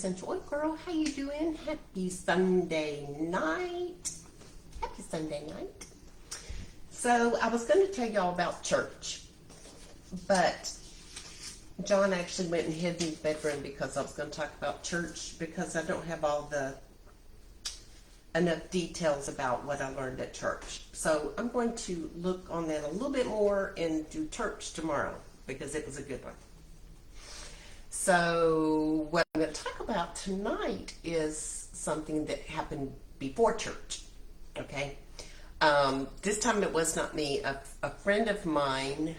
Essential Oil Girl, how you doing? Happy Sunday night. Happy Sunday night. So I was going to tell y'all about church, but John actually went and hid in his bedroom because I was going to talk about church because I don't have all the enough details about what I learned at church. So I'm going to look on that a little bit more and do church tomorrow because it was a good one. So what I'm going to talk about tonight is something that happened before church. Okay. This time it was not me. A friend of mine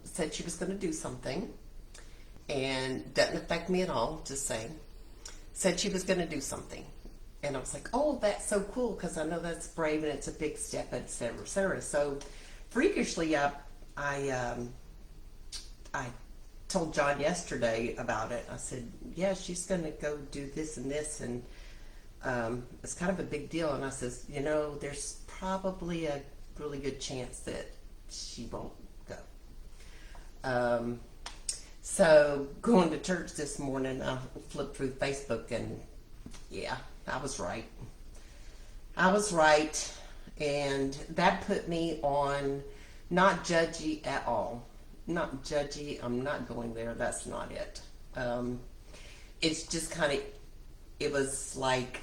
said she was going to do something, and doesn't affect me at all, just saying. Said she was going to do something. And I was like, oh, that's so cool, because I know that's brave and it's a big step, et cetera, et cetera. So freakishly, I told John yesterday about it. I said, yeah, she's going to go do this and this, and it's kind of a big deal. And I says, you know, there's probably a really good chance that she won't go. So going to church this morning, I flipped through Facebook, and yeah, I was right. I was right, and that put me on not judgy at all. Not judgy. I'm not going there. That's not it. It's just kind of, it was like,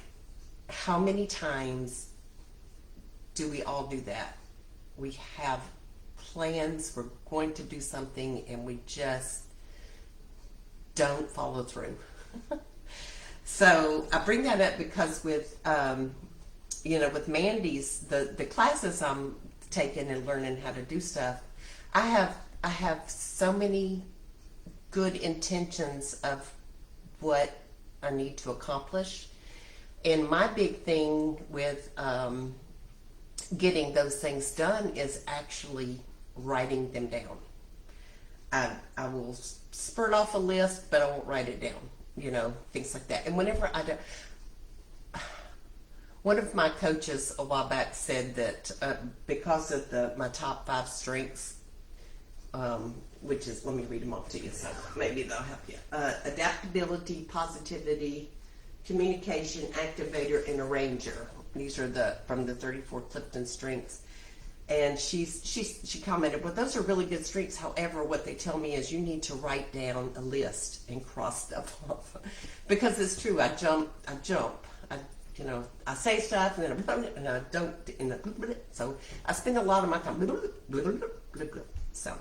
how many times do we all do that? We have plans, we're going to do something, and we just don't follow through. So I bring that up because with, with Mandy's, the classes I'm taking and learning how to do stuff, I have so many good intentions of what I need to accomplish. And my big thing with getting those things done is actually writing them down. I will spurt off a list, but I won't write it down, things like that. And whenever I do, one of my coaches a while back said that because of my top 5 strengths, which is, let me read them off to you, so maybe they'll help you. Adaptability, positivity, communication, activator, and arranger. These are from the 34 Clifton strengths. And she commented, well, those are really good strengths. However, what they tell me is you need to write down a list and cross stuff off. Because it's true, I jump. I say stuff and then I don't. So I spend a lot of my time. So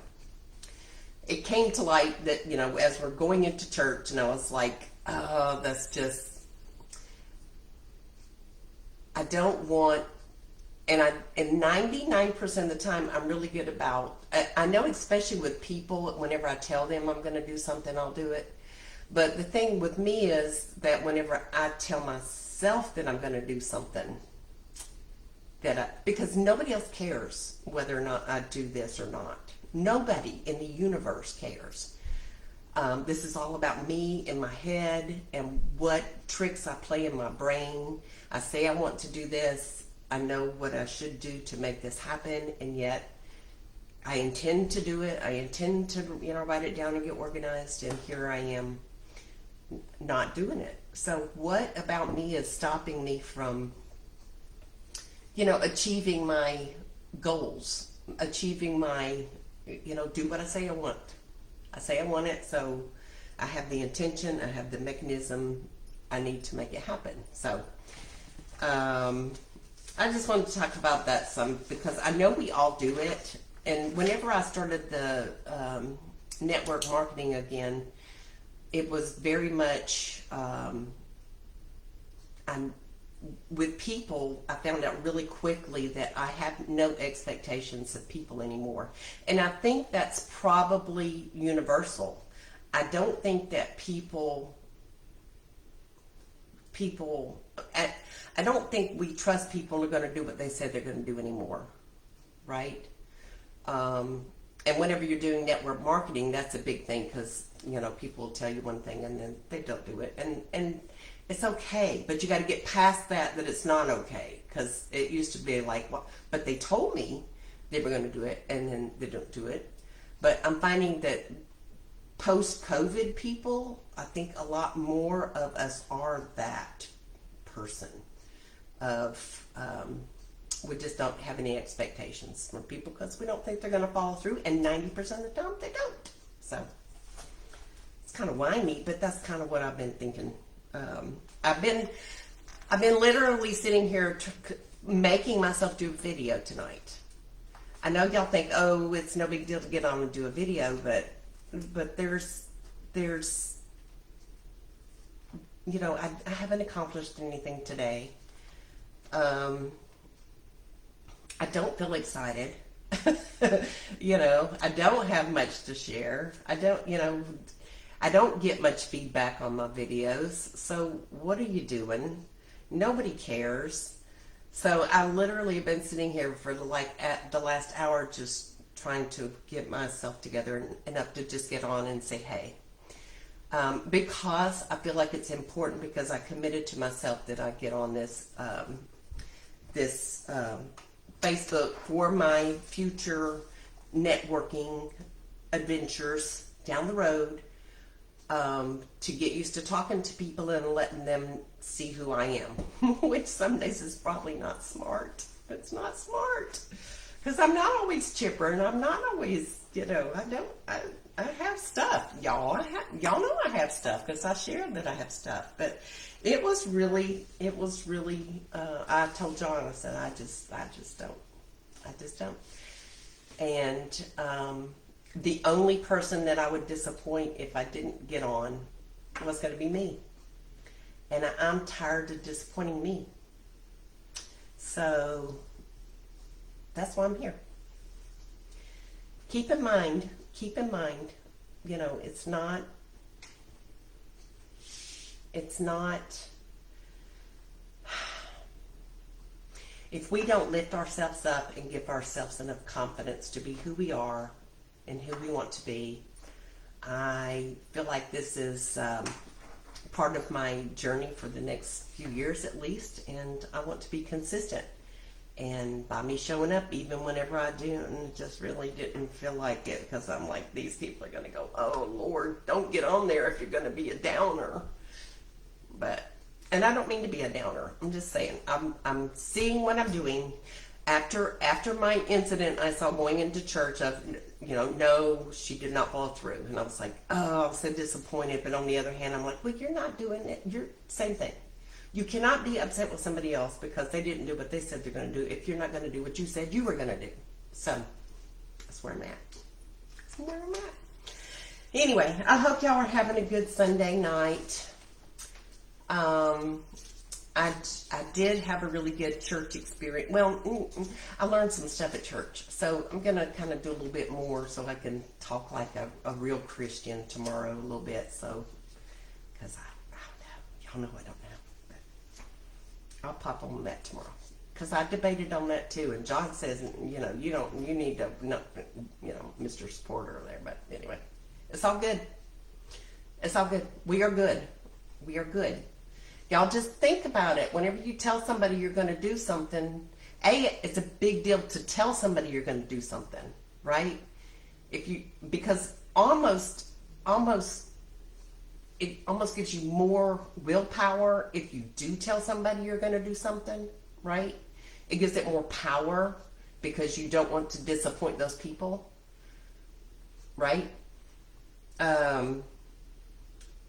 it came to light that, as we're going into church, and I was like, oh, that's just, I don't want, and 99% of the time, I'm really good about, I know especially with people, whenever I tell them I'm going to do something, I'll do it. But the thing with me is that whenever I tell myself that I'm going to do something, because nobody else cares whether or not I do this or not. Nobody in the universe cares. This is all about me in my head and what tricks I play in my brain. I say I want to do this. I know what I should do to make this happen, and yet I intend to do it. I intend to, write it down and get organized, and here I am not doing it. So what about me is stopping me from, achieving my goals, achieving my, do what I say I want. I say I want it, so I have the intention, I have the mechanism, I need to make it happen. So I just wanted to talk about that some, because I know we all do it. And whenever I started the network marketing again, it was very much, with people, I found out really quickly that I have no expectations of people anymore. And I think that's probably universal. I don't think that I don't think we trust people are going to do what they said they're going to do anymore, right? And whenever you're doing network marketing, that's a big thing, because, people will tell you one thing and then they don't do it. And it's okay, but you got to get past that it's not okay, because it used to be like, well, but they told me they were going to do it, and then they don't do it. But I'm finding that post-COVID people I think a lot more of us are that person of we just don't have any expectations from people because we don't think they're going to follow through, and 90% of the time they don't. So it's kind of whiny, but that's kind of what I've been thinking. I've been literally sitting here making myself do a video tonight. I know y'all think, oh, it's no big deal to get on and do a video, but there's you know, I haven't accomplished anything today. I don't feel excited. You know, I don't have much to share. I don't get much feedback on my videos. So what are you doing? Nobody cares. So I literally have been sitting here for the last hour just trying to get myself together enough to just get on and say, hey. Because I feel like it's important, because I committed to myself that I get on this Facebook for my future networking adventures down the road, to get used to talking to people and letting them see who I am, which some days is probably not smart. It's not smart because I'm not always chipper, and I'm not always, you know, I have stuff, y'all. Y'all know I have stuff because I shared that I have stuff. But it was really. I told John, I said, I just don't. And the only person that I would disappoint if I didn't get on was going to be me. And I'm tired of disappointing me. So that's why I'm here. Keep in mind, you know, it's not, if we don't lift ourselves up and give ourselves enough confidence to be who we are and who we want to be, I feel like this is part of my journey for the next few years at least, and I want to be consistent. And by me showing up even whenever I do, and just really didn't feel like it, because I'm like, these people are going to go, oh Lord, don't get on there if you're going to be a downer. And I don't mean to be a downer. I'm just saying, I'm seeing what I'm doing. After my incident I saw going into church of, you know, no, she did not follow through. And I was like, oh, I'm so disappointed. But on the other hand, I'm like, well, you're not doing it. You're same thing. You cannot be upset with somebody else because they didn't do what they said they're going to do if you're not going to do what you said you were going to do. So that's where I'm at. Anyway, I hope y'all are having a good Sunday night. I did have a really good church experience. Well, I learned some stuff at church. So I'm going to kind of do a little bit more so I can talk like a real Christian tomorrow a little bit. So, because I don't know. Y'all know I don't know. I'll pop on that tomorrow, because I debated on that too. And John says, you know, you need to, Mr. Supporter there. But anyway, it's all good. It's all good. We are good. We are good. Y'all just think about it. Whenever you tell somebody you're going to do something, it's a big deal to tell somebody you're going to do something, right? Because it almost gives you more willpower if you do tell somebody you're going to do something, right? It gives it more power because you don't want to disappoint those people, right?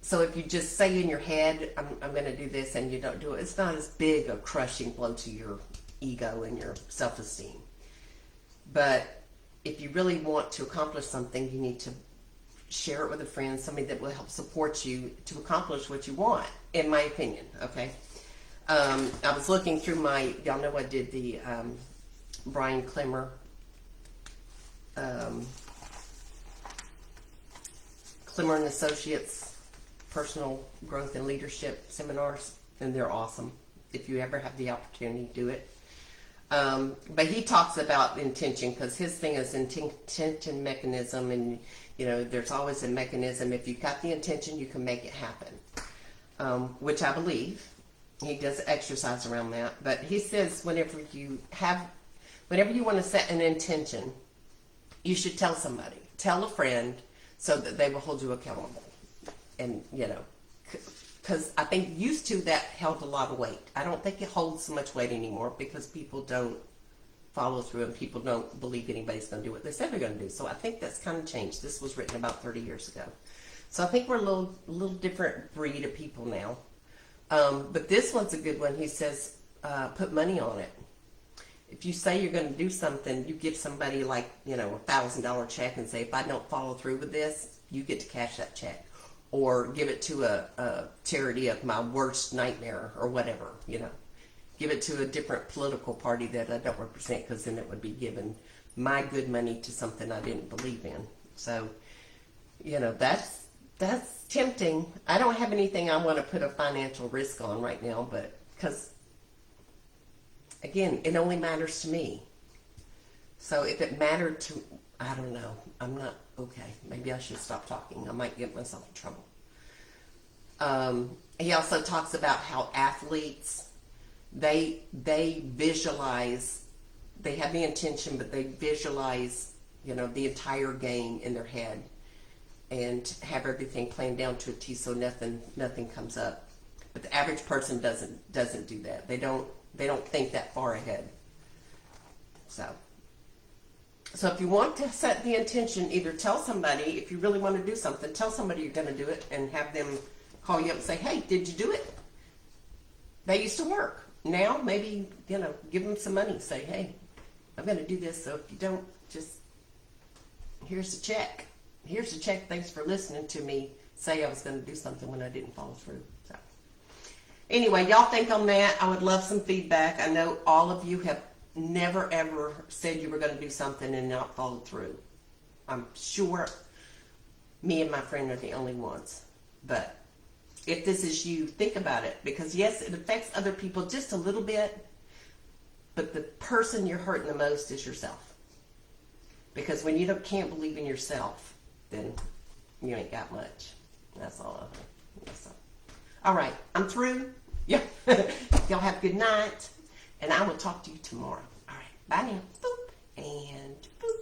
So if you just say in your head, I'm going to do this, and you don't do it, it's not as big a crushing blow to your ego and your self-esteem. But if you really want to accomplish something, you need to share it with a friend, somebody that will help support you to accomplish what you want, in my opinion, okay? I was looking through y'all know I did the Brian Clemmer Clemmer and Associates personal growth and leadership seminars, and they're awesome. If you ever have the opportunity, do it. But he talks about intention, because his thing is intention mechanism, and you know, there's always a mechanism. If you've got the intention, you can make it happen, which I believe. He does exercise around that. But he says whenever you want to set an intention, you should tell somebody. Tell a friend so that they will hold you accountable. and because I think used to that held a lot of weight. I don't think it holds so much weight anymore because people don't follow through and people don't believe anybody's going to do what they said they're going to do. So I think that's kind of changed. This was written about 30 years ago. So I think we're a little different breed of people now. But this one's a good one. He says, put money on it. If you say you're going to do something, you give somebody like, $1,000 check and say, if I don't follow through with this, you get to cash that check. Or give it to a charity of my worst nightmare or whatever, Give it to a different political party that I don't represent, because then it would be giving my good money to something I didn't believe in. So, that's tempting. I don't have anything I want to put a financial risk on right now, but because, again, it only matters to me. So if it mattered to, I don't know. I'm not, okay, maybe I should stop talking. I might get myself in trouble. He also talks about how athletes, they visualize, they have the intention, but they visualize, the entire game in their head and have everything planned down to a T, so nothing comes up. But the average person doesn't do that. They don't think that far ahead. So if you want to set the intention, either tell somebody, if you really want to do something, tell somebody you're going to do it and have them call you up and say, hey, did you do it? They used to work. Now, maybe, give them some money. Say, hey, I'm going to do this, so if you don't, just, here's the check. Here's the check. Thanks for listening to me say I was going to do something when I didn't follow through. So, anyway, y'all think on that. I would love some feedback. I know all of you have never ever said you were going to do something and not followed through. I'm sure me and my friend are the only ones. But if this is you, think about it. Because yes, it affects other people just a little bit, but the person you're hurting the most is yourself. Because when you can't believe in yourself, then you ain't got much. That's all I think. All right, I'm through. Yeah. Y'all have a good night. And I will talk to you tomorrow. All right. Bye now. Boop. And boop.